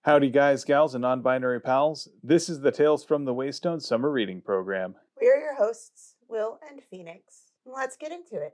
Howdy guys, gals, and non-binary pals. This is the Tales from the Waystone Summer Reading Program. We're your hosts, Will and Phoenix. Let's get into it.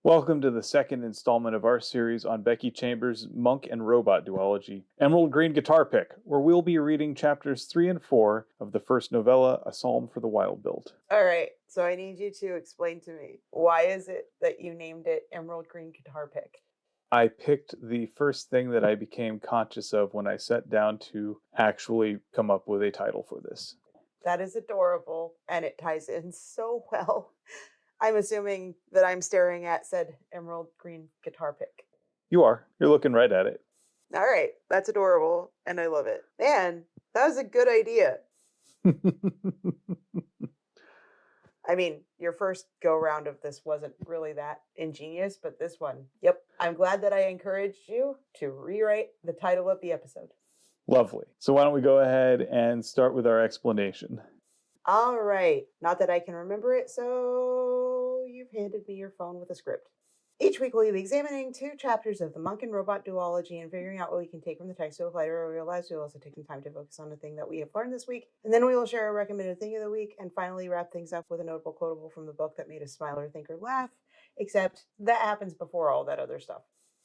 Welcome to the second installment of our series on Becky Chambers' Monk and Robot duology, Emerald Green Guitar Pick, where we'll be reading chapters 3 and 4 of the first novella, A Psalm for the Wild-Built. All right, so I need you to explain to me, why is it that you named it Emerald Green Guitar Pick? I picked the first thing that I became conscious of when I sat down to actually come up with a title for this. That is adorable, and it ties in so well. I'm assuming that I'm staring at said Emerald Green Guitar Pick. You are. You're looking right at it. All right, that's adorable, and I love it. Man, that was a good idea. I mean, your first go-round of this wasn't really that ingenious, but this one, yep. I'm glad that I encouraged you to rewrite the title of the episode. Lovely. So why don't we go ahead and start with our explanation. All right. Not that I can remember it, so you've handed me your phone with a script. Each week we'll be examining 2 chapters of the Monk and Robot duology and figuring out what we can take from the text to apply to our real lives. We'll also take some time to focus on the thing that we have learned this week, and then we will share a recommended thing of the week, and finally wrap things up with a notable quotable from the book that made us smile or think or laugh, except that happens before all that other stuff.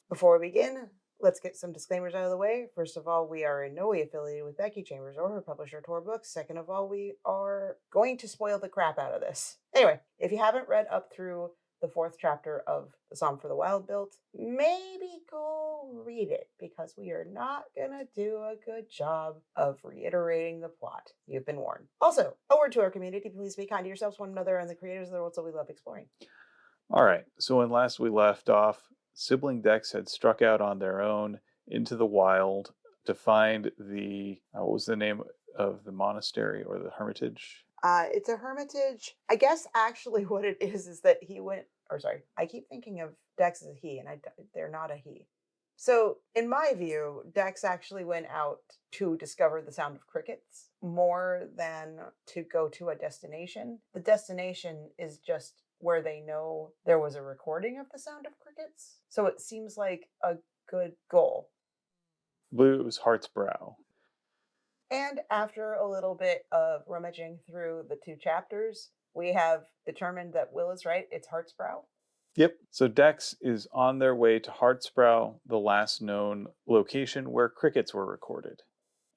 Before we begin, let's get some disclaimers out of the way. First of all, we are in no way affiliated with Becky Chambers or her publisher, Tor Books. Second of all, we are going to spoil the crap out of this. Anyway, if you haven't read up through the 4th chapter of The Psalm for the Wild-Built, maybe go read it, because we are not gonna do a good job of reiterating the plot. You've been warned. Also, a word to our community: please be kind to yourselves, one another, and the creators of the world, so we love exploring. All right, so when last we left off, sibling decks had struck out on their own into the wild to find the, what was the name of the monastery or the hermitage? It's a hermitage. I guess actually what it is that he went, I keep thinking of Dex as a he, and they're not a he. So in my view, Dex actually went out to discover the sound of crickets more than to go to a destination. The destination is just where they know there was a recording of the sound of crickets. So it seems like a good goal. I believe it was Heart's Brow. And after a little bit of rummaging through the 2 chapters, we have determined that Will is right. It's Heart's Brow. Yep. So Dex is on their way to Heart's Brow, the last known location where crickets were recorded.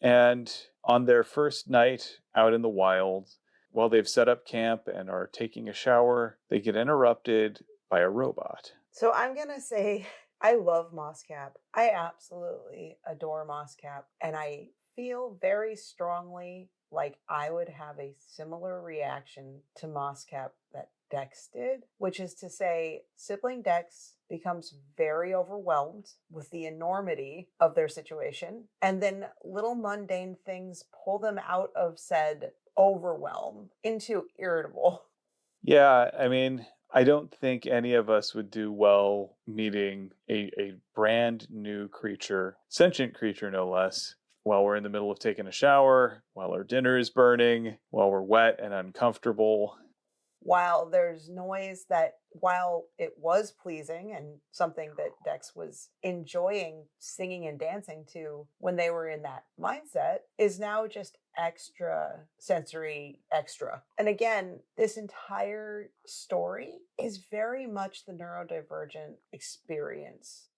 And on their first night out in the wild, while they've set up camp and are taking a shower, they get interrupted by a robot. So I'm going to say I love Mosscap. I absolutely adore Mosscap, and I feel very strongly like I would have a similar reaction to Mosscap that Dex did, which is to say, sibling Dex becomes very overwhelmed with the enormity of their situation, and then little mundane things pull them out of said overwhelm into irritable. Yeah, I mean, I don't think any of us would do well meeting a brand new creature, sentient creature no less, while we're in the middle of taking a shower, while our dinner is burning, while we're wet and uncomfortable. While there's noise that, while it was pleasing and something that Dex was enjoying singing and dancing to when they were in that mindset, is now just extra sensory extra. And again, this entire story is very much the neurodivergent experience.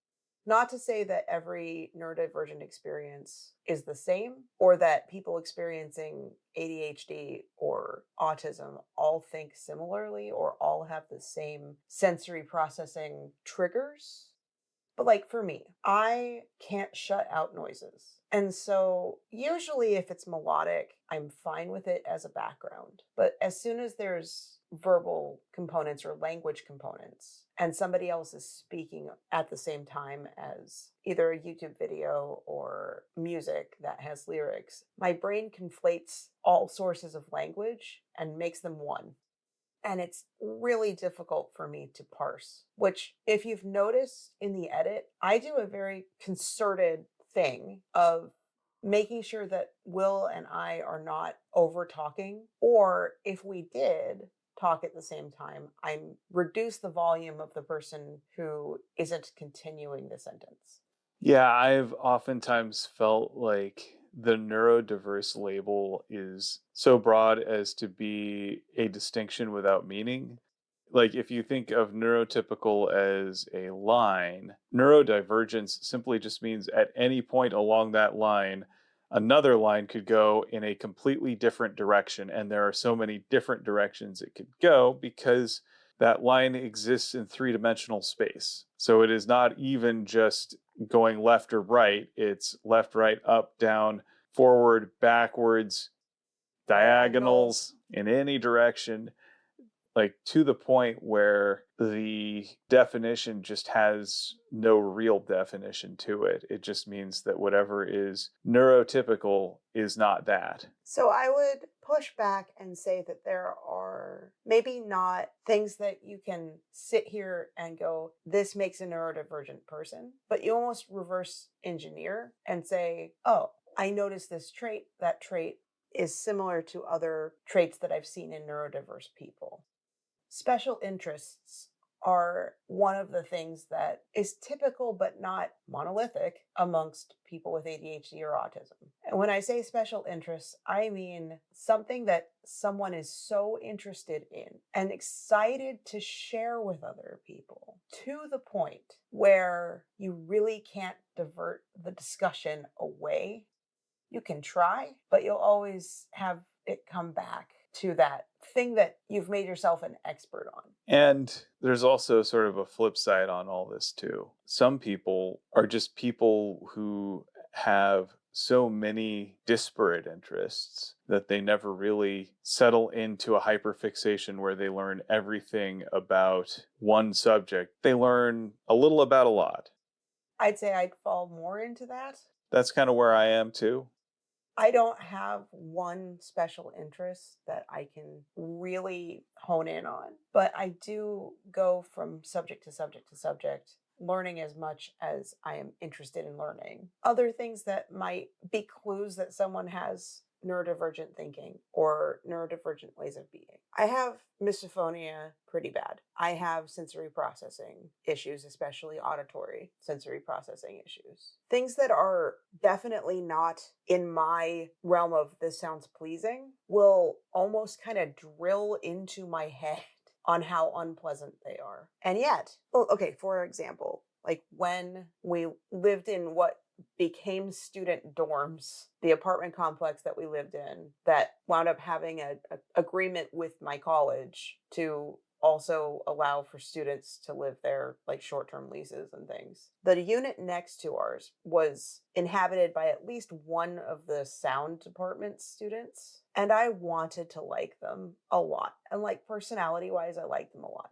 Not to say that every neurodivergent experience is the same, or that people experiencing ADHD or autism all think similarly or all have the same sensory processing triggers. But like for me, I can't shut out noises. And so usually if it's melodic, I'm fine with it as a background. But as soon as there's verbal components or language components, and somebody else is speaking at the same time as either a YouTube video or music that has lyrics, my brain conflates all sources of language and makes them one. And it's really difficult for me to parse, which, if you've noticed in the edit, I do a very concerted thing of making sure that Will and I are not over talking, or if we did talk at the same time, I'm reduce the volume of the person who isn't continuing the sentence. Yeah, I've oftentimes felt like the neurodiverse label is so broad as to be a distinction without meaning. Like, if you think of neurotypical as a line, neurodivergence simply just means at any point along that line, another line could go in a completely different direction. And there are so many different directions it could go because that line exists in three-dimensional space. So it is not even just going left or right, it's left, right, up, down, forward, backwards, Diagonal. diagonals in any direction, like to the point where the definition just has no real definition to it. It just means that whatever is neurotypical is not that. So I would push back and say that there are maybe not things that you can sit here and go, this makes a neurodivergent person, but you almost reverse engineer and say, oh, I noticed this trait. That trait is similar to other traits that I've seen in neurodiverse people. Special interests are one of the things that is typical but not monolithic amongst people with ADHD or autism. And when I say special interests, I mean something that someone is so interested in and excited to share with other people, to the point where you really can't divert the discussion away. You can try, but you'll always have it come back to that thing that you've made yourself an expert on. And there's also sort of a flip side on all this, too. Some people are just people who have so many disparate interests that they never really settle into a hyperfixation where they learn everything about one subject. They learn a little about a lot. I'd say I'd fall more into that. That's kind of where I am, too. I don't have one special interest that I can really hone in on, but I do go from subject to subject to subject, learning as much as I am interested in learning. Other things that might be clues that someone has neurodivergent thinking or neurodivergent ways of being. I have misophonia pretty bad. I have sensory processing issues, especially auditory sensory processing issues. Things that are definitely not in my realm of this sounds pleasing will almost kind of drill into my head on how unpleasant they are. And yet, okay, for example, like when we lived in what became student dorms, the apartment complex that we lived in that wound up having an agreement with my college to also allow for students to live there, like short-term leases and things. The unit next to ours was inhabited by at least one of the sound department students, and I wanted to like them a lot. And like personality-wise, I liked them a lot.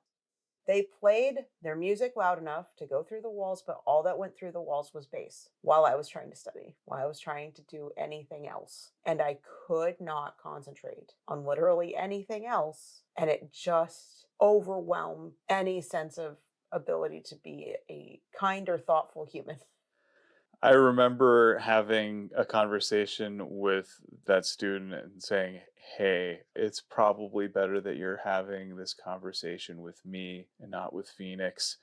They played their music loud enough to go through the walls, but all that went through the walls was bass while I was trying to study, while I was trying to do anything else. And I could not concentrate on literally anything else. And it just overwhelmed any sense of ability to be a kind or thoughtful human. I remember having a conversation with that student and saying, hey, it's probably better that you're having this conversation with me and not with Phoenix.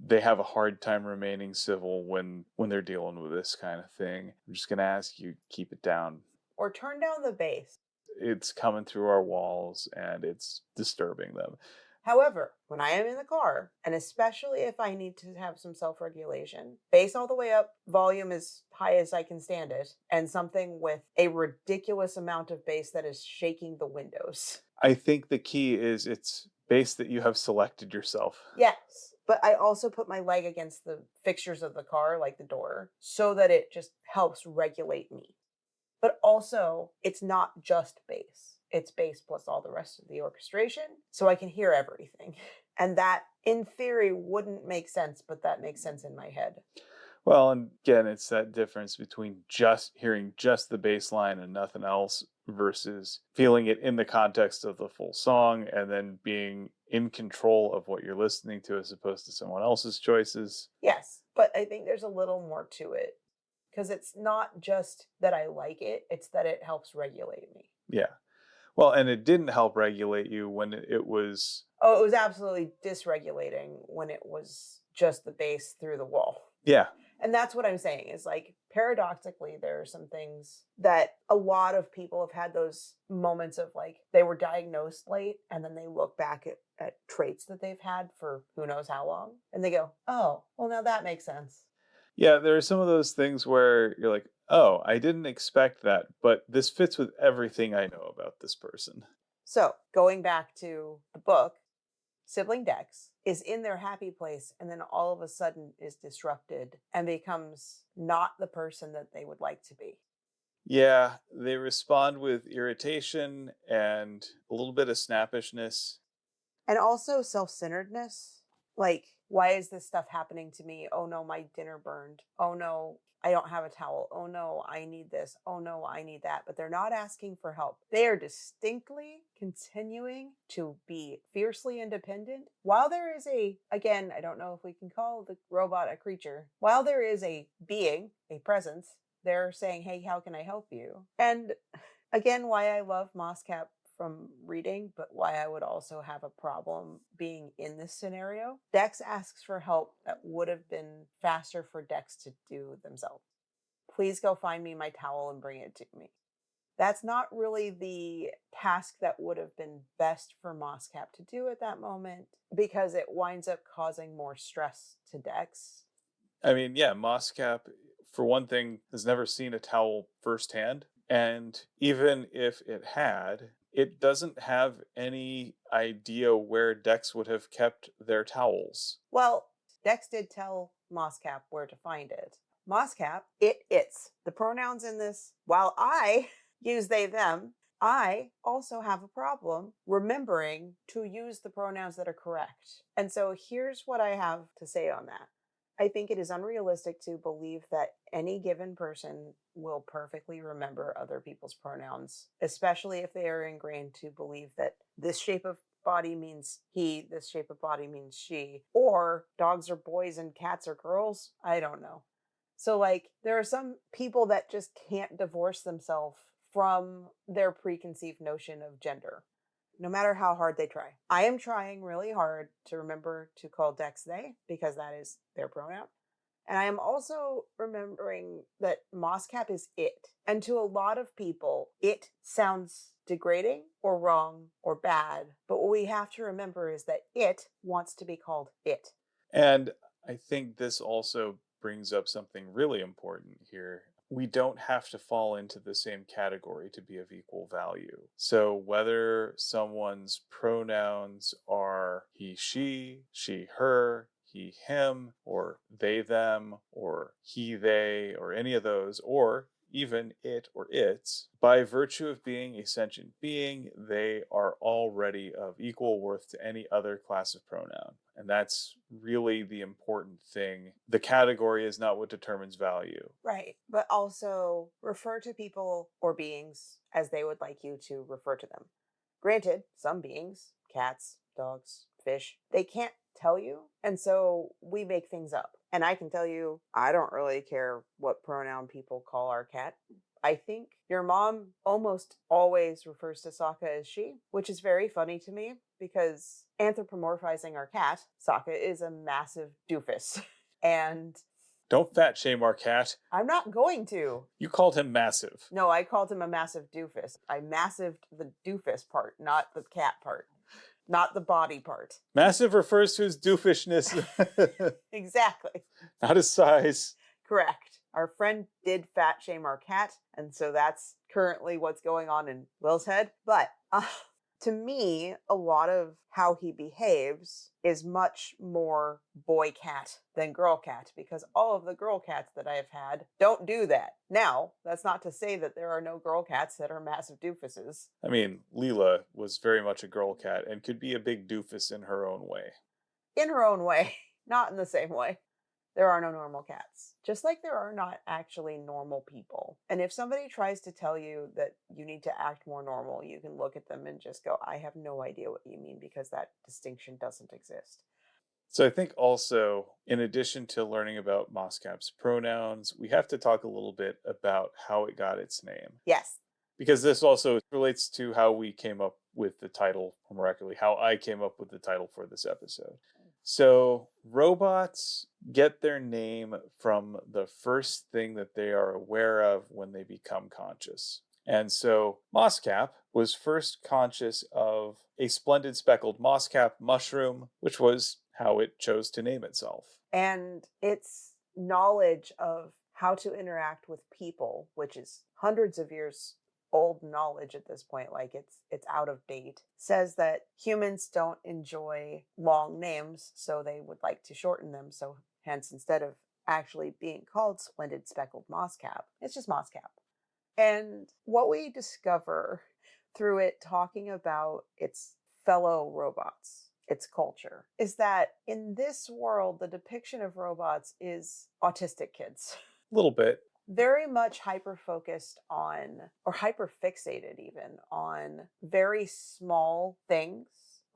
They have a hard time remaining civil when they're dealing with this kind of thing. I'm just going to ask you, keep it down. Or turn down the bass. It's coming through our walls and it's disturbing them. However, when I am in the car, and especially if I need to have some self-regulation, bass all the way up, volume as high as I can stand it, and something with a ridiculous amount of bass that is shaking the windows. I think the key is it's bass that you have selected yourself. Yes, but I also put my leg against the fixtures of the car, like the door, so that it just helps regulate me. But also, it's not just bass. It's bass plus all the rest of the orchestration, so I can hear everything. And that, in theory, wouldn't make sense, but that makes sense in my head. Well, and again, it's that difference between just hearing just the bass line and nothing else versus feeling it in the context of the full song and then being in control of what you're listening to as opposed to someone else's choices. Yes, but I think there's a little more to it. Because it's not just that I like it, it's that it helps regulate me. Yeah. Well, and it didn't help regulate you when it was. Oh, it was absolutely dysregulating when it was just the bass through the wall. Yeah. And that's what I'm saying is like, paradoxically, there are some things that a lot of people have had those moments of like, they were diagnosed late and then they look back at traits that they've had for who knows how long. And they go, oh, well, now that makes sense. Yeah, there are some of those things where you're like, oh, I didn't expect that, but this fits with everything I know about this person. So going back to the book, sibling Dex is in their happy place and then all of a sudden is disrupted and becomes not the person that they would like to be. Yeah, they respond with irritation and a little bit of snappishness. And also self-centeredness. Like, why is this stuff happening to me? Oh no, my dinner burned. Oh no, I don't have a towel. Oh no, I need this. Oh no, I need that. But they're not asking for help. They are distinctly continuing to be fiercely independent. While there is again, I don't know if we can call the robot a creature. While there is a being, a presence, they're saying, hey, how can I help you? And again, why I love Moscap from reading, but why I would also have a problem being in this scenario. Dex asks for help that would have been faster for Dex to do themselves. Please go find me my towel and bring it to me. That's not really the task that would have been best for Moscap to do at that moment because it winds up causing more stress to Dex. I mean, yeah, Moscap, for one thing, has never seen a towel firsthand. And even if it had, it doesn't have any idea where Dex would have kept their towels. Well, Dex did tell Moscap where to find it. Moscap, it's. The pronouns in this, while I use they, them, I also have a problem remembering to use the pronouns that are correct. And so here's what I have to say on that. I think it is unrealistic to believe that any given person will perfectly remember other people's pronouns, especially if they are ingrained to believe that this shape of body means he, this shape of body means she, or dogs are boys and cats are girls. I don't know. So, like, there are some people that just can't divorce themselves from their preconceived notion of gender, no matter how hard they try. I am trying really hard to remember to call Dex they because that is their pronoun. And I am also remembering that Moscap is it. And to a lot of people, it sounds degrading or wrong or bad. But what we have to remember is that it wants to be called it. And I think this also brings up something really important here. We don't have to fall into the same category to be of equal value. So whether someone's pronouns are he, she, her, he, him, or they, them, or he, they, or any of those, or even it or its, by virtue of being a sentient being, they are already of equal worth to any other class of pronoun. And that's really the important thing. The category is not what determines value. Right. But also refer to people or beings as they would like you to refer to them. Granted, some beings, cats, dogs, fish, they can't tell you. And so we make things up. And I can tell you, I don't really care what pronoun people call our cat. I think your mom almost always refers to Sokka as she, which is very funny to me because anthropomorphizing our cat, Sokka is a massive doofus. And don't fat shame our cat. I'm not going to. You called him massive. No, I called him a massive doofus. I massived the doofus part, not the cat part. Not the body part. Massive refers to his doofishness. Exactly. Not his size. Correct. Our friend did fat shame our cat, and so that's currently what's going on in Will's head. But to me, a lot of how he behaves is much more boy cat than girl cat because all of the girl cats that I've had don't do that. Now, that's not to say that there are no girl cats that are massive doofuses. I mean, Leela was very much a girl cat and could be a big doofus in her own way. In her own way, not in the same way. There are no normal cats, just like there are not actually normal people. And if somebody tries to tell you that you need to act more normal, you can look at them and just go, I have no idea what you mean because that distinction doesn't exist. So I think also, in addition to learning about Moscap's pronouns, we have to talk a little bit about how it got its name. Yes. Because this also relates to how we came up with the title, or more accurately, how I came up with the title for this episode. So, robots get their name from the first thing that they are aware of when they become conscious. And so, Mosscap was first conscious of a splendid speckled mosscap mushroom, which was how it chose to name itself. And its knowledge of how to interact with people, which is hundreds of years old knowledge at this point, like it's out of date, says that humans don't enjoy long names, so they would like to shorten them. So hence, instead of actually being called splendid speckled mosscap, it's just mosscap. And what we discover through it talking about its fellow robots, its culture, is that in this world, the depiction of robots is autistic kids. A little bit. Very much hyper focused on, or hyper fixated even, on very small things,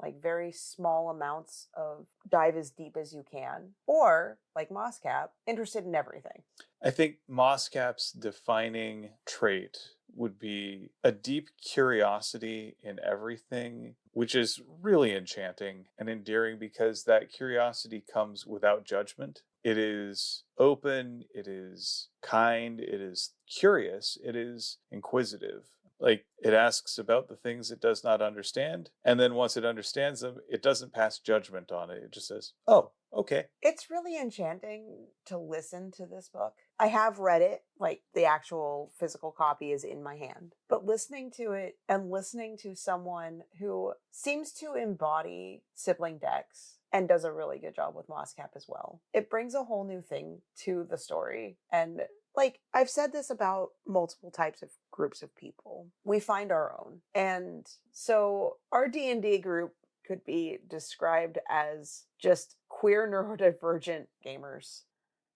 like very small amounts of dive as deep as you can, or like Mosscap, interested in everything. I think Mosscap's defining trait would be a deep curiosity in everything, which is really enchanting and endearing because that curiosity comes without judgment. It is open, it is kind, it is curious, it is inquisitive. Like, it asks about the things it does not understand, and then once it understands them, it doesn't pass judgment on it. It just says, oh, okay. It's really enchanting to listen to this book. I have read it, like the actual physical copy is in my hand, but listening to it and listening to someone who seems to embody sibling Dex and does a really good job with Mosscap as well, it brings a whole new thing to the story. And like I've said this about multiple types of groups of people, we find our own. And so our D&D group could be described as just queer neurodivergent gamers.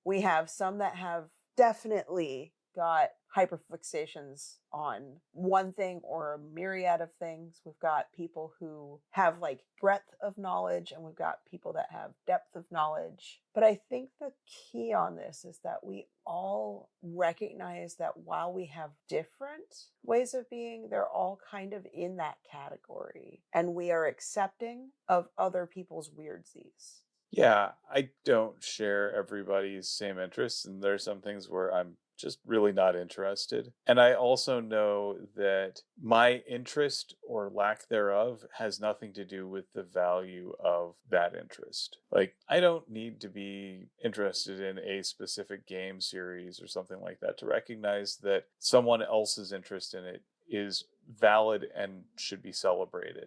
We have some that have definitely got hyperfixations on one thing or a myriad of things. We've got people who have like breadth of knowledge, and we've got people that have depth of knowledge. But I think the key on this is that we all recognize that while we have different ways of being, they're all kind of in that category, and we are accepting of other people's weirdsies. Yeah, I don't share everybody's same interests, and there are some things where I'm just really not interested. And I also know that my interest or lack thereof has nothing to do with the value of that interest. Like, I don't need to be interested in a specific game series or something like that to recognize that someone else's interest in it is valid and should be celebrated.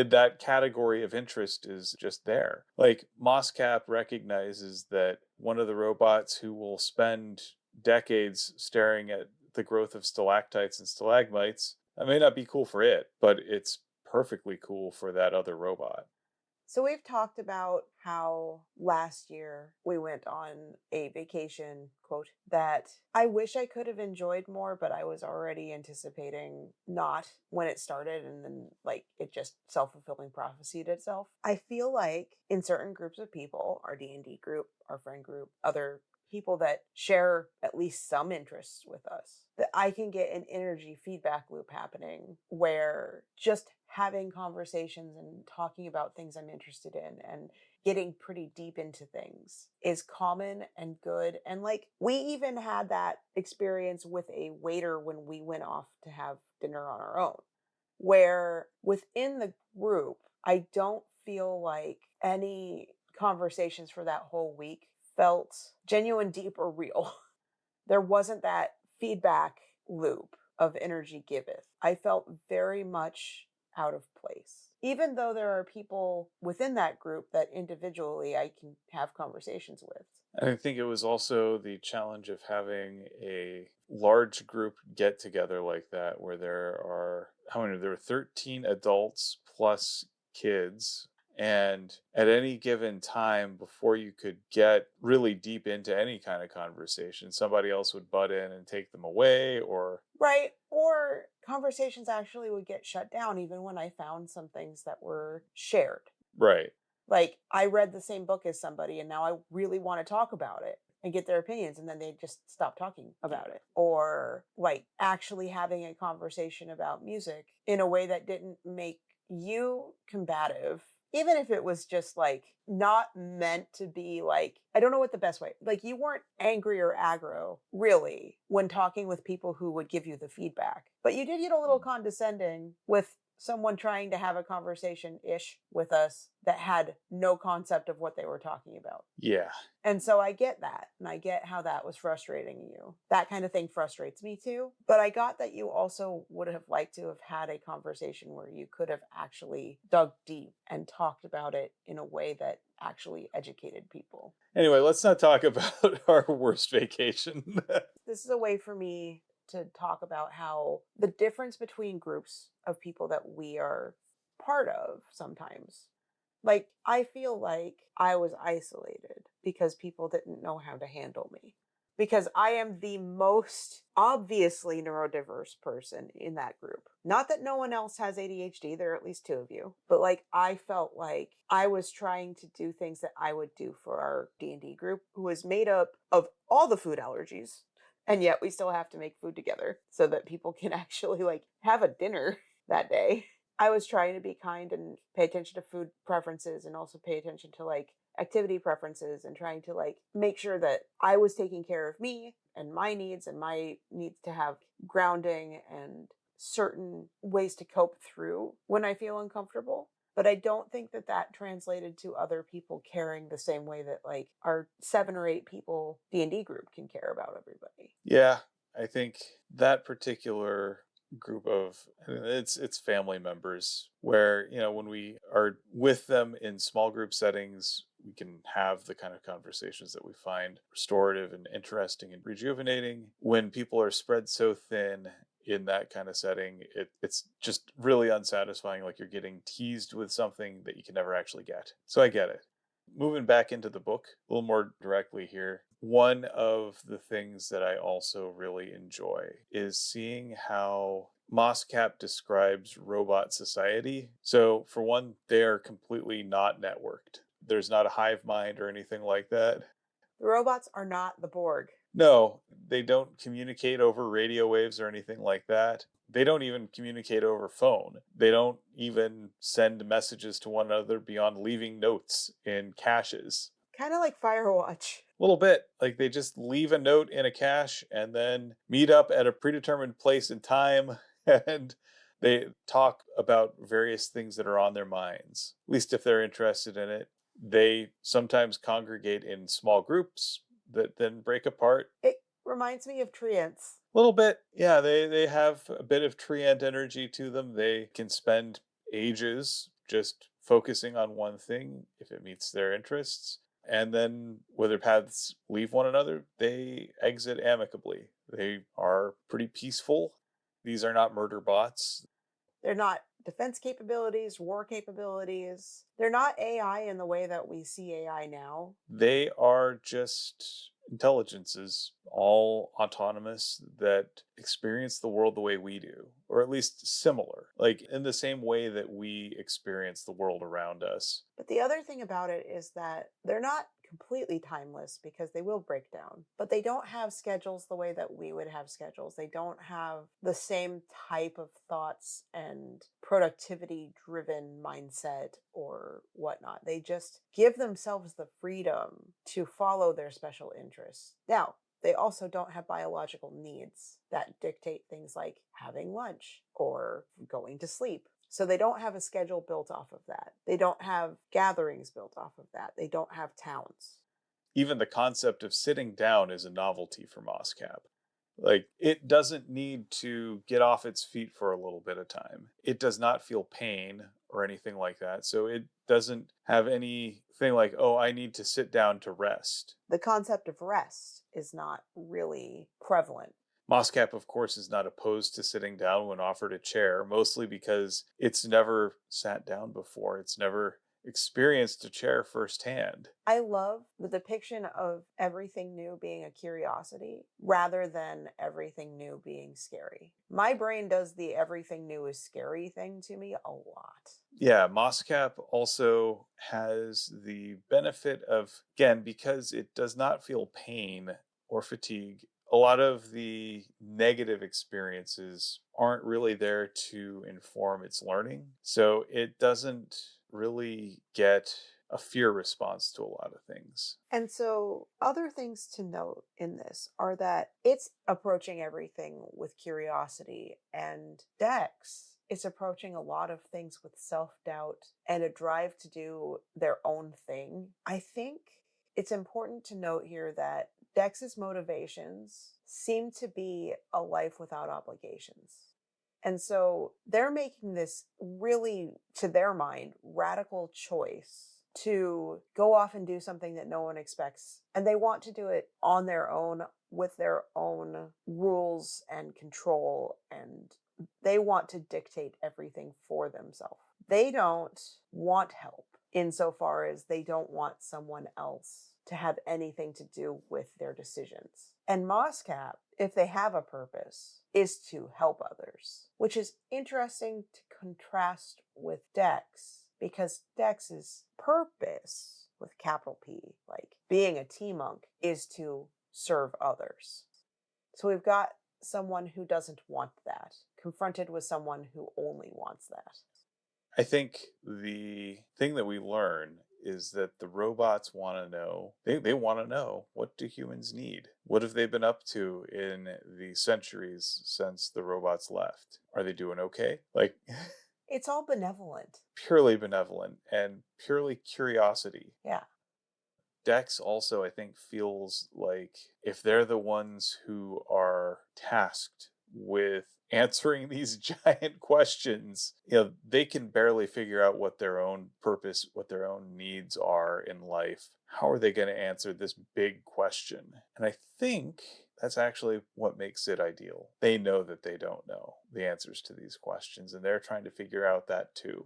That category of interest is just there. Like, Mosscap recognizes that one of the robots who will spend decades staring at the growth of stalactites and stalagmites, that may not be cool for it, but it's perfectly cool for that other robot. So we've talked about how last year we went on a vacation, quote, that I wish I could have enjoyed more, but I was already anticipating not when it started, and then like it just self-fulfilling prophesied itself. I feel like in certain groups of people, our D&D group, our friend group, other people that share at least some interests with us, that I can get an energy feedback loop happening where just having conversations and talking about things I'm interested in and getting pretty deep into things is common and good. And like we even had that experience with a waiter when we went off to have dinner on our own, where within the group, I don't feel like any conversations for that whole week felt genuine, deep, or real. There wasn't that feedback loop of energy giveth. I felt very much out of place. Even though there are people within that group that individually I can have conversations with. And I think it was also the challenge of having a large group get together like that, where there are, how many? There were 13 adults plus kids. And at any given time, before you could get really deep into any kind of conversation, somebody else would butt in and take them away, or. Right. Or conversations actually would get shut down even when I found some things that were shared. Right. Like, I read the same book as somebody and now I really want to talk about it and get their opinions, and then they just stop talking about it. Or like actually having a conversation about music in a way that didn't make you combative, even if it was just like not meant to be like, I don't know what the best way, like you weren't angry or aggro really when talking with people who would give you the feedback, but you did get a little condescending with someone trying to have a conversation ish with us that had no concept of what they were talking about. Yeah. And so I get that. And I get how that was frustrating you. That kind of thing frustrates me too. But I got that you also would have liked to have had a conversation where you could have actually dug deep and talked about it in a way that actually educated people. Anyway, let's not talk about our worst vacation. This is a way for me to talk about how the difference between groups of people that we are part of sometimes. Like, I feel like I was isolated because people didn't know how to handle me. Because I am the most obviously neurodiverse person in that group. Not that no one else has ADHD, there are at least two of you. But like, I felt like I was trying to do things that I would do for our D&D group, who was made up of all the food allergies. And yet we still have to make food together so that people can actually like have a dinner that day. I was trying to be kind and pay attention to food preferences and also pay attention to like activity preferences and trying to like make sure that I was taking care of me and my needs to have grounding and certain ways to cope through when I feel uncomfortable. But I don't think that that translated to other people caring the same way that like our 7 or 8 people D&D group can care about everybody. Yeah, I think that particular group of it's family members where, when we are with them in small group settings, we can have the kind of conversations that we find restorative and interesting and rejuvenating. When people are spread so thin in that kind of setting, it's just really unsatisfying, like you're getting teased with something that you can never actually get. So I get it. Moving back into the book a little more directly here, one of the things that I also really enjoy is seeing how Moscap describes robot society. So, for one, they are completely not networked. There's not a hive mind or anything like that. The robots are not the Borg. No, they don't communicate over radio waves or anything like that. They don't even communicate over phone. They don't even send messages to one another beyond leaving notes in caches. Kind of like Firewatch. A little bit. Like they just leave a note in a cache and then meet up at a predetermined place and time and they talk about various things that are on their minds, at least if they're interested in it. They sometimes congregate in small groups that then break apart. It reminds me of Treants. A little bit. Yeah, they have a bit of treant energy to them. They can spend ages just focusing on one thing if it meets their interests. And then when their paths leave one another, they exit amicably. They are pretty peaceful. These are not murder bots. They're not defense capabilities, war capabilities. They're not AI in the way that we see AI now. They are just intelligences, all autonomous, that experience the world the way we do, or at least similar, like in the same way that we experience the world around us. But the other thing about it is that they're not completely timeless because they will break down, but they don't have schedules the way that we would have schedules. They don't have the same type of thoughts and productivity driven mindset or whatnot. They just give themselves the freedom to follow their special interests. Now, they also don't have biological needs that dictate things like having lunch or going to sleep. So they don't have a schedule built off of that. They don't have gatherings built off of that. They don't have towns. Even the concept of sitting down is a novelty for Moscap. Like, it doesn't need to get off its feet for a little bit of time. It does not feel pain or anything like that. So it doesn't have anything like, oh, I need to sit down to rest. The concept of rest is not really prevalent. Moscap, of course, is not opposed to sitting down when offered a chair, mostly because it's never sat down before. It's never experienced a chair firsthand. I love the depiction of everything new being a curiosity rather than everything new being scary. My brain does the everything new is scary thing to me a lot. Yeah, Moscap also has the benefit of, again, because it does not feel pain or fatigue, a lot of the negative experiences aren't really there to inform its learning. So it doesn't really get a fear response to a lot of things. And so, other things to note in this are that it's approaching everything with curiosity, and Dex is approaching a lot of things with self doubt and a drive to do their own thing. I think it's important to note here that Dex's motivations seem to be a life without obligations. And so they're making this really, to their mind, radical choice to go off and do something that no one expects. And they want to do it on their own with their own rules and control. And they want to dictate everything for themselves. They don't want help insofar as they don't want someone else to have anything to do with their decisions. And Moscap, if they have a purpose, is to help others, which is interesting to contrast with Dex, because Dex's purpose, with capital P, like being a T-monk, is to serve others. So we've got someone who doesn't want that, confronted with someone who only wants that. I think the thing that we learn is that the robots want to know, they want to know, what do humans need? What have they been up to in the centuries since the robots left? Are they doing okay? Like, It's all benevolent. purely benevolent and purely curiosity. Yeah. Dex also, I think, feels like if they're the ones who are tasked with answering these giant questions, they can barely figure out what their own purpose, what their own needs are in life. How are they going to answer this big question? And I think that's actually what makes it ideal. They know that they don't know the answers to these questions, and they're trying to figure out that too.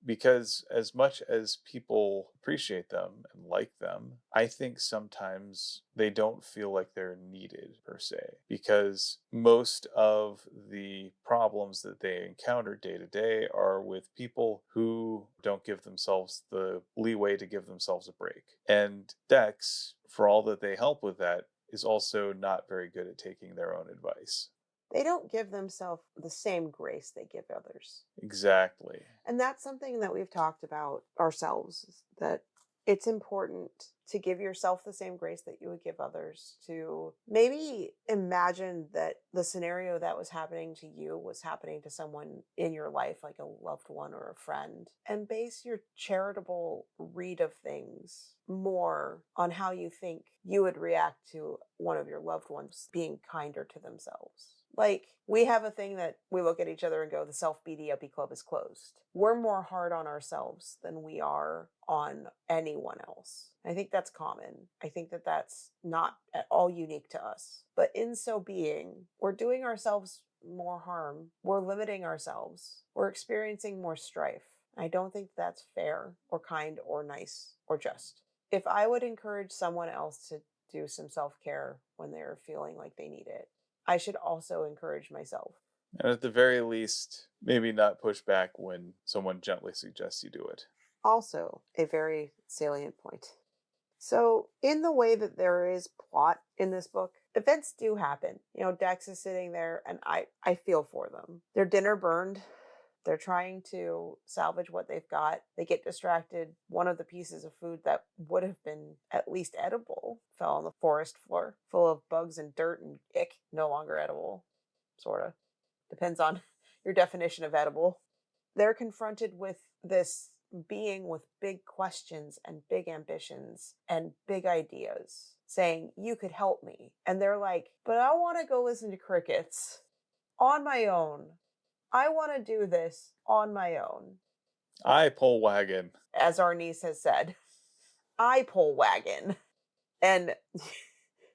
Because as much as people appreciate them and like them, I think sometimes they don't feel like they're needed per se, because most of the problems that they encounter day to day are with people who don't give themselves the leeway to give themselves a break. And Dex, for all that they help with that, is also not very good at taking their own advice. They don't give themselves the same grace they give others. Exactly. And that's something that we've talked about ourselves, that it's important to give yourself the same grace that you would give others, to maybe imagine that the scenario that was happening to you was happening to someone in your life, like a loved one or a friend, and base your charitable read of things more on how you think you would react to one of your loved ones being kinder to themselves. Like, we have a thing that we look at each other and go, the self-BDUP club is closed. We're more hard on ourselves than we are on anyone else. I think that's common. I think that that's not at all unique to us. But in so being, we're doing ourselves more harm. We're limiting ourselves. We're experiencing more strife. I don't think that's fair or kind or nice or just. If I would encourage someone else to do some self-care when they're feeling like they need it, I should also encourage myself. And at the very least, maybe not push back when someone gently suggests you do it. Also, a very salient point. So, in the way that there is plot in this book, events do happen. Dex is sitting there, and I feel for them. Their dinner burned. They're trying to salvage what they've got. They get distracted. One of the pieces of food that would have been at least edible fell on the forest floor, full of bugs and dirt and ick. No longer edible, sort of. Depends on your definition of edible. They're confronted with this being with big questions and big ambitions and big ideas, saying, you could help me. And they're like, but I want to go listen to crickets on my own. I want to do this on my own. I pull wagon. As our niece has said, I pull wagon. And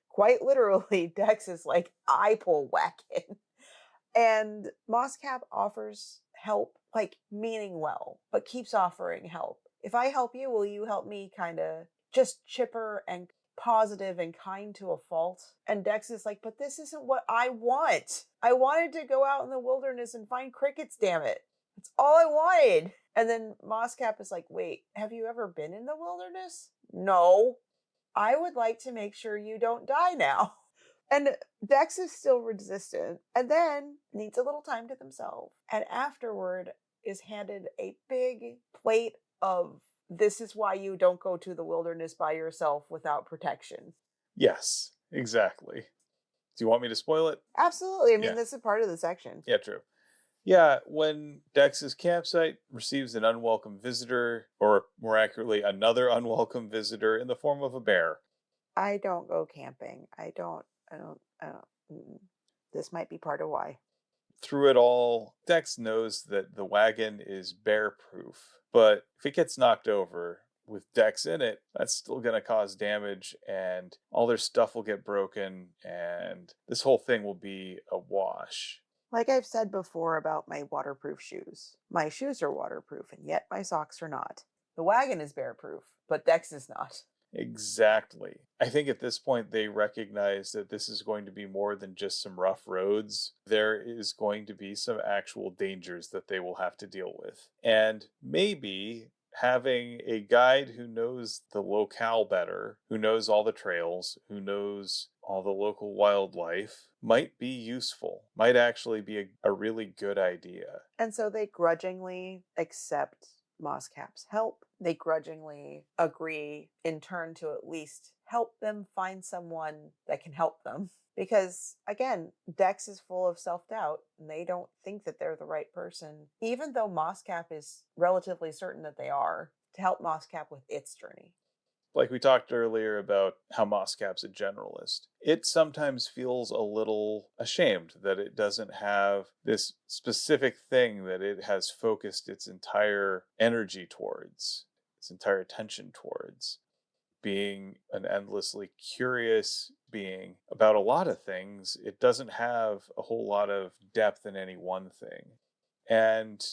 quite literally, Dex is like, I pull wagon. And Moscap offers help, like meaning well, but keeps offering help. If I help you, will you help me? Kind of just chipper and positive and kind to a fault. And Dex is like, but this isn't what I want. I wanted to go out in the wilderness and find crickets, damn it. That's all I wanted. And then Moscap is like, wait, have you ever been in the wilderness? No. I would like to make sure you don't die now. And Dex is still resistant and then needs a little time to themselves. And afterward is handed a big plate of this is why you don't go to the wilderness by yourself without protection. Yes, exactly. Do you want me to spoil it? Absolutely. I mean, Yeah. this is part of the section. Yeah, true. Yeah, when Dex's campsite receives an unwelcome visitor, or more accurately, another unwelcome visitor in the form of a bear. I don't go camping. I don't. This might be part of why. Through it all, Dex knows that the wagon is bear proof, but if it gets knocked over with Dex in it, that's still going to cause damage and all their stuff will get broken and this whole thing will be a wash. Like I've said before about my waterproof shoes. My shoes are waterproof, and yet my socks are not. The wagon is bear-proof, but Dex is not. Exactly. I think at this point they recognize that this is going to be more than just some rough roads. There is going to be some actual dangers that they will have to deal with. And maybe having a guide who knows the locale better, who knows all the trails, who knows all the local wildlife, might be useful, might actually be a really good idea. And so they grudgingly accept Moscap's help. They grudgingly agree in turn to at least help them find someone that can help them. Because again, Dex is full of self-doubt and they don't think that they're the right person, even though Moscap is relatively certain that they are, to help Moscap with its journey. Like we talked earlier about how Moscap's a generalist, it sometimes feels a little ashamed that it doesn't have this specific thing that it has focused its entire energy towards, its entire attention towards. Being an endlessly curious being about a lot of things, it doesn't have a whole lot of depth in any one thing. And,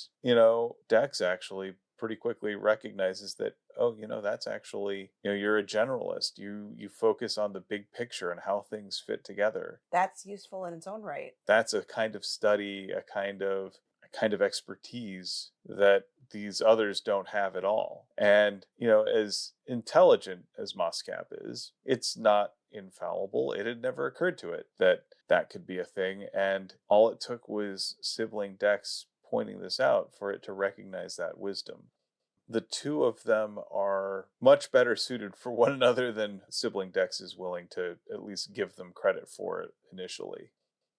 Dex actually pretty quickly recognizes that, oh, that's actually, you're a generalist. You focus on the big picture and how things fit together. That's useful in its own right. That's a kind of study, a kind of expertise that these others don't have at all. And, as intelligent as Moscap is, it's not infallible. It had never occurred to it that that could be a thing. And all it took was sibling Dex pointing this out for it to recognize that wisdom. The two of them are much better suited for one another than sibling Dex is willing to at least give them credit for it initially.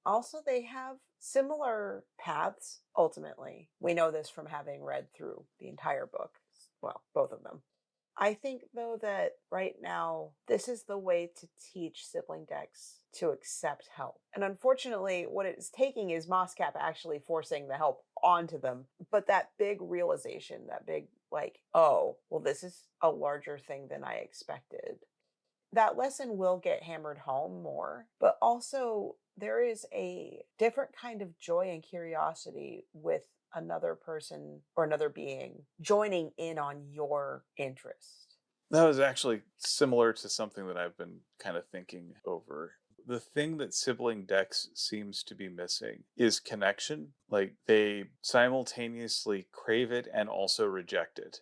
Also, they have similar paths, ultimately. We know this from having read through the entire book. Well, both of them. I think, though, that right now, this is the way to teach sibling Dex to accept help. And unfortunately, what it's taking is Moscap actually forcing the help onto them. But that big realization, that big, oh, well, this is a larger thing than I expected. That lesson will get hammered home more, but also there is a different kind of joy and curiosity with another person or another being joining in on your interest. That was actually similar to something that I've been kind of thinking over. The thing that sibling Dex seems to be missing is connection. Like they simultaneously crave it and also reject it.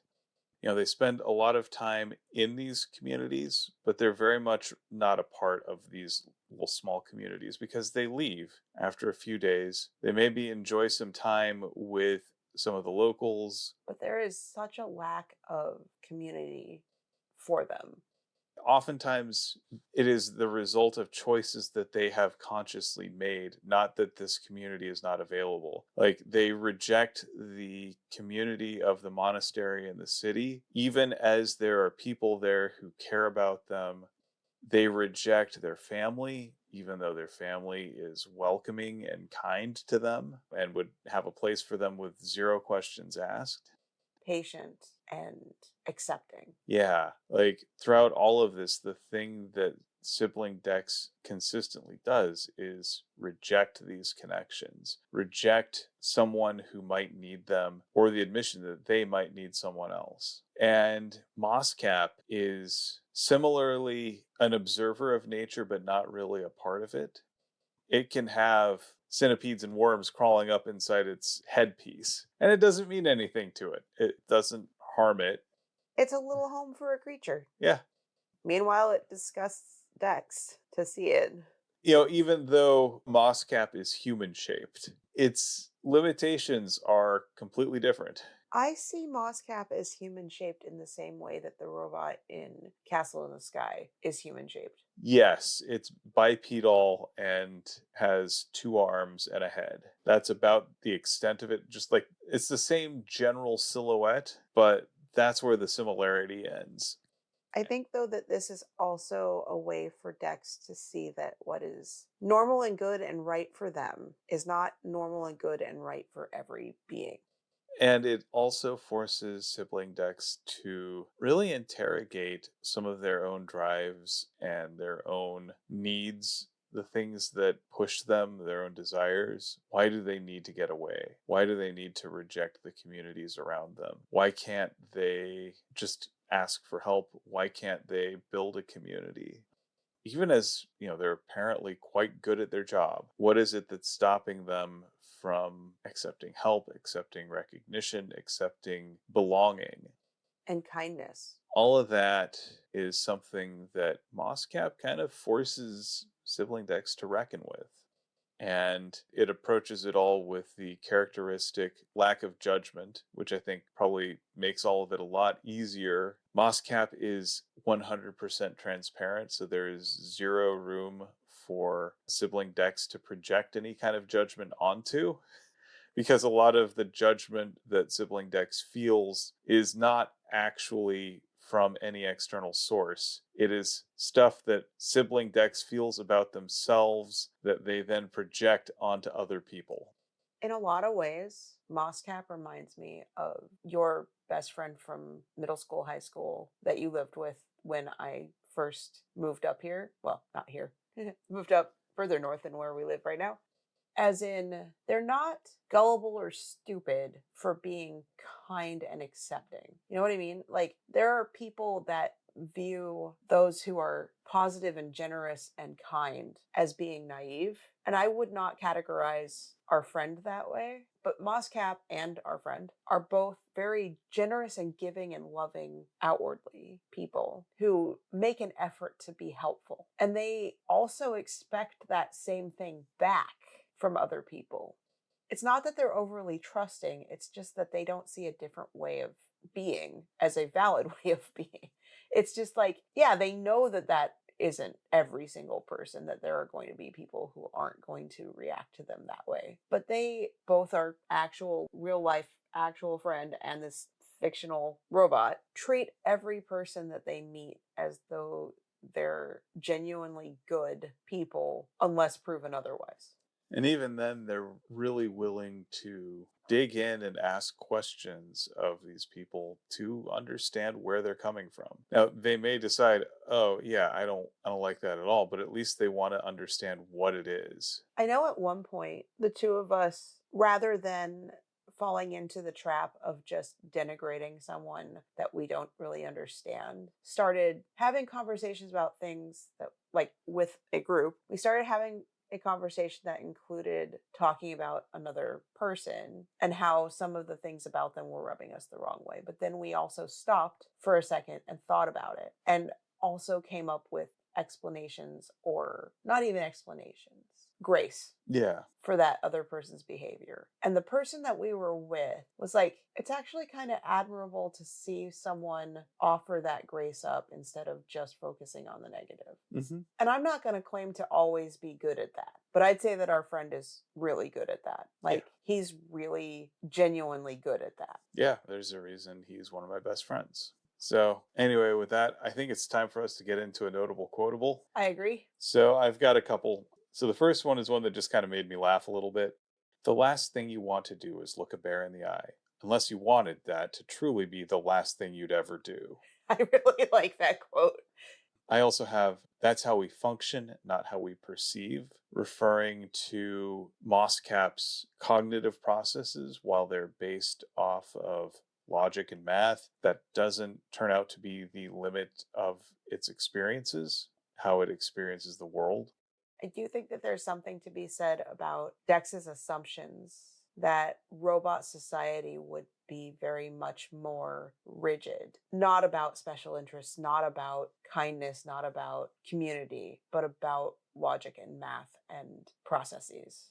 They spend a lot of time in these communities, but they're very much not a part of these little small communities because they leave after a few days. They maybe enjoy some time with some of the locals. But there is such a lack of community for them. Oftentimes, it is the result of choices that they have consciously made, not that this community is not available. Like, they reject the community of the monastery and the city, even as there are people there who care about them. They reject their family, even though their family is welcoming and kind to them and would have a place for them with zero questions asked. Patient and accepting. Yeah, like throughout all of this, the thing that sibling Dex consistently does is reject these connections, reject someone who might need them, or the admission that they might need someone else. And Moscap is similarly an observer of nature, but not really a part of it. It can have centipedes and worms crawling up inside its headpiece. And it doesn't mean anything to it. It doesn't harm it. It's a little home for a creature. Yeah. Meanwhile, it disgusts Dex to see it. Even though Mosscap is human shaped, its limitations are completely different. I see Mosscap as human shaped in the same way that the robot in Castle in the Sky is human shaped. Yes, it's bipedal and has 2 arms and a head. That's about the extent of it. Just like it's the same general silhouette, but that's where the similarity ends. I think, though, that this is also a way for Dex to see that what is normal and good and right for them is not normal and good and right for every being. And it also forces sibling decks to really interrogate some of their own drives and their own needs, the things that push them, their own desires. Why do they need to get away? Why do they need to reject the communities around them? Why can't they just ask for help? Why can't they build a community? Even as they're apparently quite good at their job, what is it that's stopping them from accepting help, accepting recognition, accepting belonging? And kindness. All of that is something that Mosscap kind of forces sibling decks to reckon with. And it approaches it all with the characteristic lack of judgment, which I think probably makes all of it a lot easier. Mosscap is 100% transparent, so there is zero room for sibling decks to project any kind of judgment onto, because a lot of the judgment that sibling decks feels is not actually from any external source. It is stuff that sibling decks feels about themselves that they then project onto other people. In a lot of ways, Mosscap reminds me of your best friend from middle school, high school that you lived with when I first moved up here. Well, not here, moved up further north than where we live right now. As in, they're not gullible or stupid for being kind and accepting. You know what I mean? Like, there are people that view those who are positive and generous and kind as being naive. And I would not categorize our friend that way. But Mosscap and our friend are both very generous and giving and loving outwardly people who make an effort to be helpful. And they also expect that same thing back from other people. It's not that they're overly trusting, it's just that they don't see a different way of being as a valid way of being. It's just like, yeah, they know that that isn't every single person, that there are going to be people who aren't going to react to them that way. But they both are actual, real life, actual friend and this fictional robot treat every person that they meet as though they're genuinely good people, unless proven otherwise. And even then, they're really willing to dig in and ask questions of these people to understand where they're coming from. Now, they may decide, oh yeah, I don't like that at all, but at least they want to understand what it is. I know at one point, the two of us, rather than falling into the trap of just denigrating someone that we don't really understand, started having conversations about things that, like with a group, we started having a conversation that included talking about another person and how some of the things about them were rubbing us the wrong way. But then we also stopped for a second and thought about it and also came up with explanations, or not even explanations, grace Yeah. for that other person's behavior. And the person that we were with was like, it's actually kind of admirable to see someone offer that grace up instead of just focusing on the negative. Mm-hmm. And I'm not going to claim to always be good at that, but I'd say that our friend is really good at that. Like, he's really genuinely good at that. Yeah, there's a reason he's one of my best friends. So anyway, with that, I think it's time for us to get into a notable quotable. I agree. So I've got a couple. So the first one is one that just kind of made me laugh a little bit. The last thing you want to do is look a bear in the eye, unless you wanted that to truly be the last thing you'd ever do. I really like that quote. I also have, that's how we function, not how we perceive, referring to Mosscap's cognitive processes. While they're based off of logic and math, that doesn't turn out to be the limit of its experiences, how it experiences the world. I do think that there's something to be said about Dex's assumptions that robot society would be very much more rigid, not about special interests, not about kindness, not about community, but about logic and math and processes.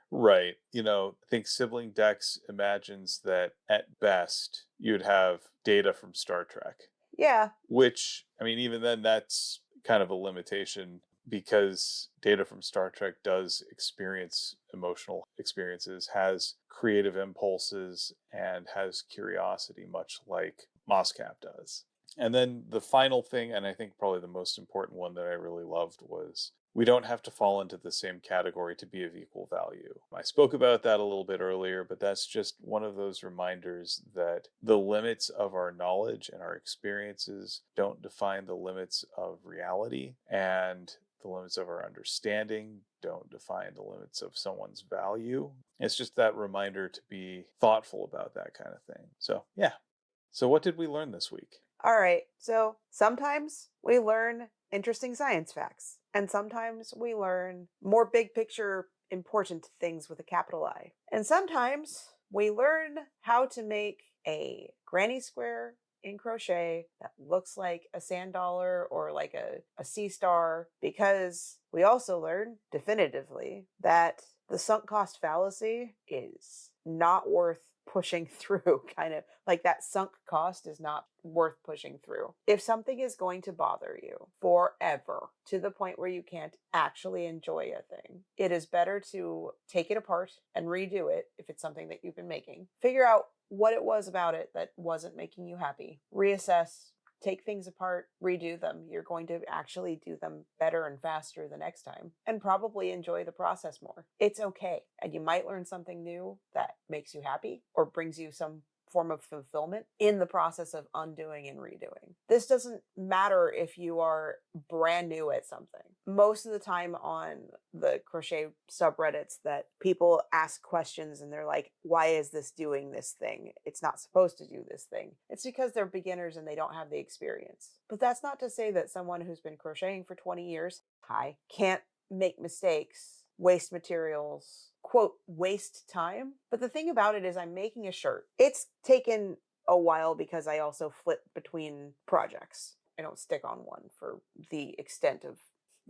Right. I think Sibling Dex imagines that at best you'd have Data from Star Trek, Yeah, which, I mean, even then, that's kind of a limitation because Data from Star Trek does experience emotional experiences, has creative impulses, and has curiosity, much like Moscap does. And then the final thing, and I think probably the most important one that I really loved, was we don't have to fall into the same category to be of equal value. I spoke about that a little bit earlier, but that's just one of those reminders that the limits of our knowledge and our experiences don't define the limits of reality, and the limits of our understanding don't define the limits of someone's value. It's just that reminder to be thoughtful about that kind of thing. So, yeah. So, what did we learn this week? all right. So sometimes we learn interesting science facts, and sometimes we learn more big picture important things with a capital I. And sometimes we learn how to make a granny square in crochet that looks like a sand dollar or like a sea star, because we also learn definitively that the sunk cost fallacy is not worth pushing through, kind of like that sunk cost is not worth pushing through. If something is going to bother you forever to the point where you can't actually enjoy a thing, it is better to take it apart and redo it if it's something that you've been making. Figure out what it was about it that wasn't making you happy. Reassess, take things apart, redo them. You're going to actually do them better and faster the next time, and probably enjoy the process more. It's okay. And you might learn something new that makes you happy or brings you some form of fulfillment in the process of undoing and redoing. This doesn't matter if you are brand new at something. Most of the time on the crochet subreddits that people ask questions and they're like, why is this doing this thing? It's not supposed to do this thing. It's because they're beginners and they don't have the experience. But that's not to say that someone who's been crocheting for 20 years, can't make mistakes, waste materials, quote, waste time. But the thing about it is I'm making a shirt. It's taken a while because I also flip between projects. I don't stick on one for the extent of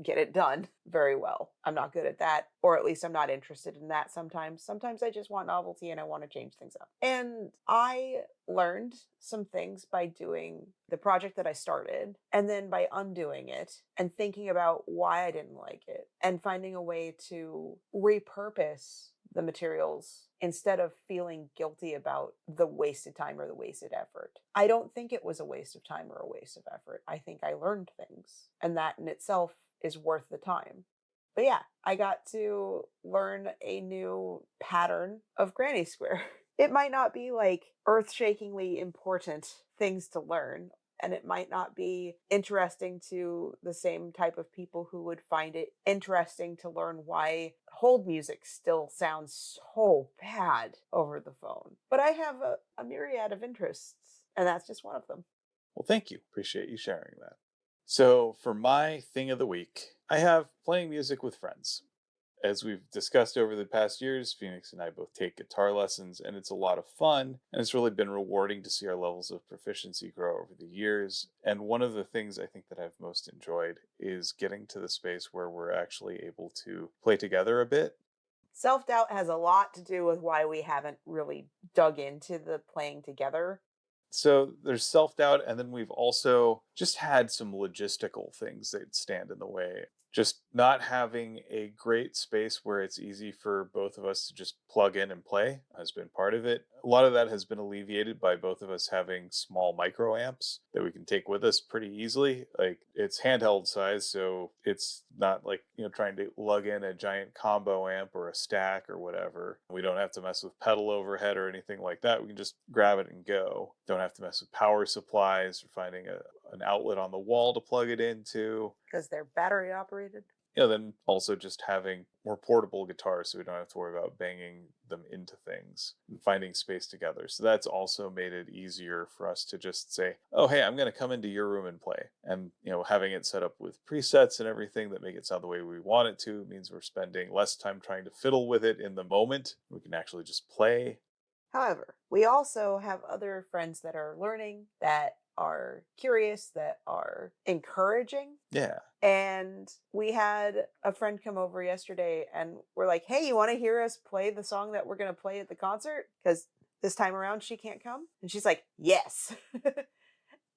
get it done very well. I'm not good at that, or at least I'm not interested in that sometimes. Sometimes I just want novelty and I want to change things up. And I learned some things by doing the project that I started and then by undoing it and thinking about why I didn't like it and finding a way to repurpose the materials instead of feeling guilty about the wasted time or the wasted effort. I don't think it was a waste of time or a waste of effort. I think I learned things, and that in itself is worth the time. But yeah, I got to learn a new pattern of granny square. It might not be like earth-shakingly important things to learn, and it might not be interesting to the same type of people who would find it interesting to learn why hold music still sounds so bad over the phone. But I have a myriad of interests, and that's just one of them. Well, thank you. Appreciate you sharing that. So, for my thing of the week, I have playing music with friends. As we've discussed over the past years, Phoenix and I both take guitar lessons, and it's a lot of fun. And it's really been rewarding to see our levels of proficiency grow over the years. And one of the things I think that I've most enjoyed is getting to the space where we're actually able to play together a bit. Self-doubt has a lot to do with why we haven't really dug into the playing together. So there's self doubt, and then we've also just had some logistical things that stand in the way. Just not having a great space where it's easy for both of us to just plug in and play has been part of it. A lot of that has been alleviated by both of us having small micro amps that we can take with us pretty easily. Like, it's handheld size, so it's not like, trying to lug in a giant combo amp or a stack or whatever. We don't have to mess with pedal overhead or anything like that. We can just grab it and go. Don't have to mess with power supplies or finding an outlet on the wall to plug it into. Because they're battery operated. then also just having more portable guitars so we don't have to worry about banging them into things and finding space together. So that's also made it easier for us to just say, oh, hey, I'm going to come into your room and play. And, having it set up with presets and everything that make it sound the way we want it to means we're spending less time trying to fiddle with it in the moment. We can actually just play. However, we also have other friends that are learning, that are curious, that are encouraging. Yeah. And we had a friend come over yesterday and we're like, hey, you want to hear us play the song that we're going to play at the concert? Because this time around she can't come. And she's like, yes.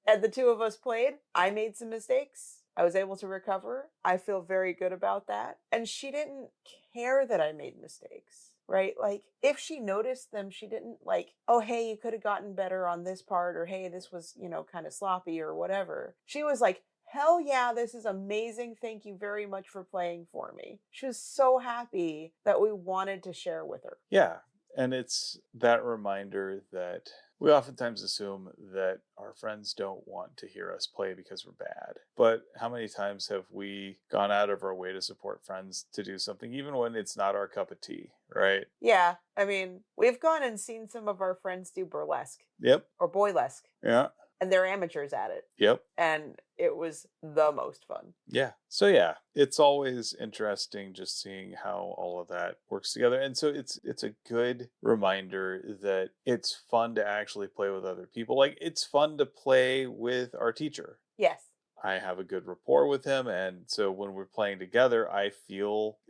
And the two of us played. I made some mistakes. I was able to recover. I feel very good about that. And she didn't care that I made mistakes, right? Like, if she noticed them, she didn't like, oh, hey, you could have gotten better on this part, or hey, this was, kind of sloppy or whatever. She was like, hell yeah, this is amazing. Thank you very much for playing for me. She was so happy that we wanted to share with her. Yeah. And it's that reminder that we oftentimes assume that our friends don't want to hear us play because we're bad. But how many times have we gone out of our way to support friends to do something, even when it's not our cup of tea, right? Yeah. I mean, we've gone and seen some of our friends do burlesque. Yep. Or boylesque. Yeah. And they're amateurs at it. Yep. And it was the most fun. Yeah. So yeah, it's always interesting just seeing how all of that works together. And so it's a good reminder that it's fun to actually play with other people. Like, it's fun to play with our teacher. Yes. I have a good rapport with him, and so when we're playing together, it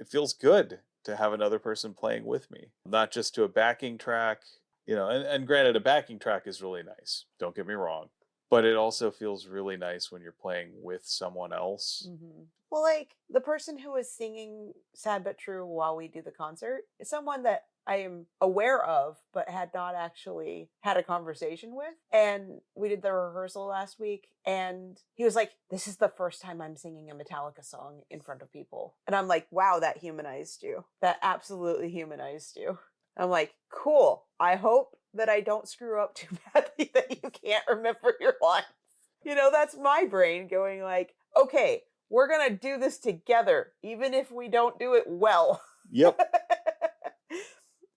feels good to have another person playing with me, not just to a backing track. And granted, a backing track is really nice, don't get me wrong, but it also feels really nice when you're playing with someone else. Mm-hmm. Well, like, the person who is singing Sad But True while we do the concert is someone that I am aware of, but had not actually had a conversation with. And we did the rehearsal last week, and he was like, this is the first time I'm singing a Metallica song in front of people. And I'm like, wow, that humanized you. That absolutely humanized you. I'm like, cool. I hope that I don't screw up too badly that you can't remember your lines. That's my brain going like, okay, we're going to do this together, even if we don't do it well. Yep.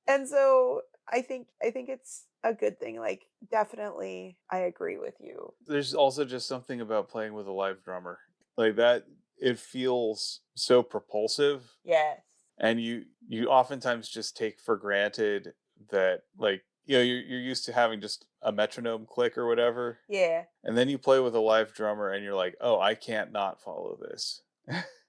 And so I think it's a good thing. Like, definitely, I agree with you. There's also just something about playing with a live drummer. Like that, it feels so propulsive. Yes. And you oftentimes just take for granted that, like, you're used to having just a metronome click or whatever. Yeah. And then you play with a live drummer and you're like, oh, I can't not follow this.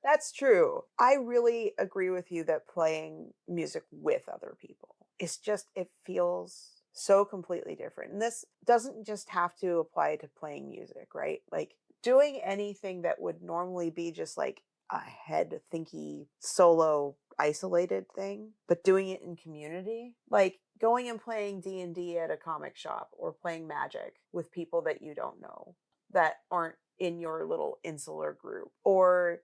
That's true. I really agree with you that playing music with other people is just, it feels so completely different. And this doesn't just have to apply to playing music, right? Like, doing anything that would normally be just like a head thinky solo isolated thing, but doing it in community, like going and playing D&D at a comic shop, or playing Magic with people that you don't know, that aren't in your little insular group, or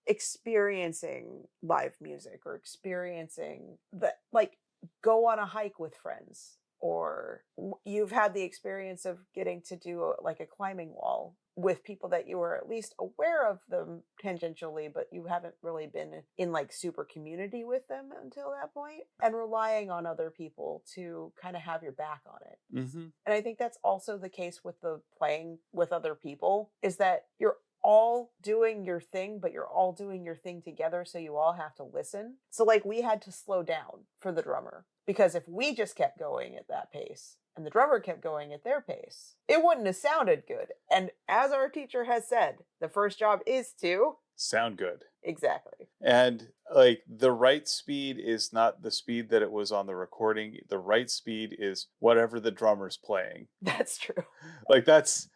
experiencing live music, or experiencing that, like, go on a hike with friends, or you've had the experience of getting to do like a climbing wall with people that you were at least aware of them tangentially, but you haven't really been in like super community with them until that point, and relying on other people to kind of have your back on it. Mm-hmm. And I think that's also the case with the playing with other people, is that you're all doing your thing, but you're all doing your thing together, so you all have to listen. So like, we had to slow down for the drummer, because if we just kept going at that pace and the drummer kept going at their pace, it wouldn't have sounded good. And as our teacher has said, the first job is to sound good. Exactly. And like, the right speed is not the speed that it was on the recording. The right speed is whatever the drummer's playing. That's true. Like, that's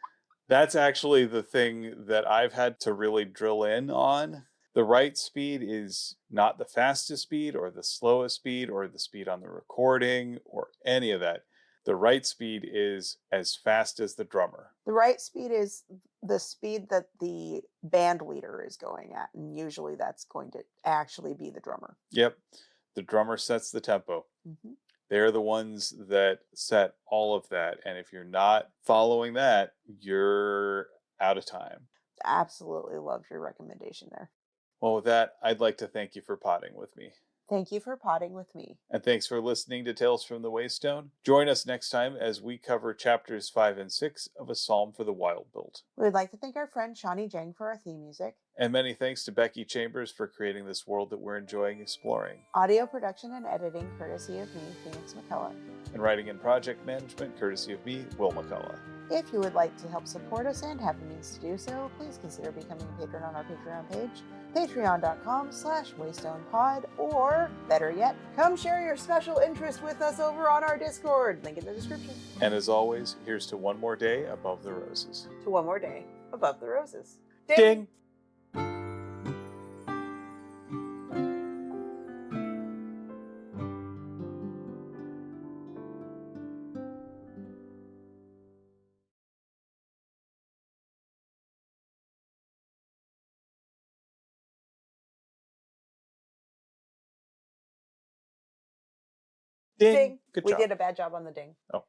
actually the thing that I've had to really drill in on. The right speed is not the fastest speed or the slowest speed or the speed on the recording or any of that. The right speed is as fast as the drummer. The right speed is the speed that the band leader is going at, and usually that's going to actually be the drummer. Yep. The drummer sets the tempo. Mm-hmm. They're the ones that set all of that. And if you're not following that, you're out of time. Absolutely loved your recommendation there. Well, with that, I'd like to thank you for potting with me. Thank you for potting with me. And thanks for listening to Tales from the Waystone. Join us next time as we cover chapters 5 and 6 of A Psalm for the Wild Built. We would like to thank our friend Shawnee Jang for our theme music. And many thanks to Becky Chambers for creating this world that we're enjoying exploring. Audio production and editing courtesy of me, Phoenix McCullough. And writing and project management courtesy of me, Will McCullough. If you would like to help support us and have the means to do so, please consider becoming a patron on our Patreon page, patreon.com/waystonepod, or better yet, come share your special interest with us over on our Discord, link in the description. And as always, here's to one more day above the roses. To one more day above the roses. Ding! Ding! Ding! Good We job. did a bad job on the ding. Oh.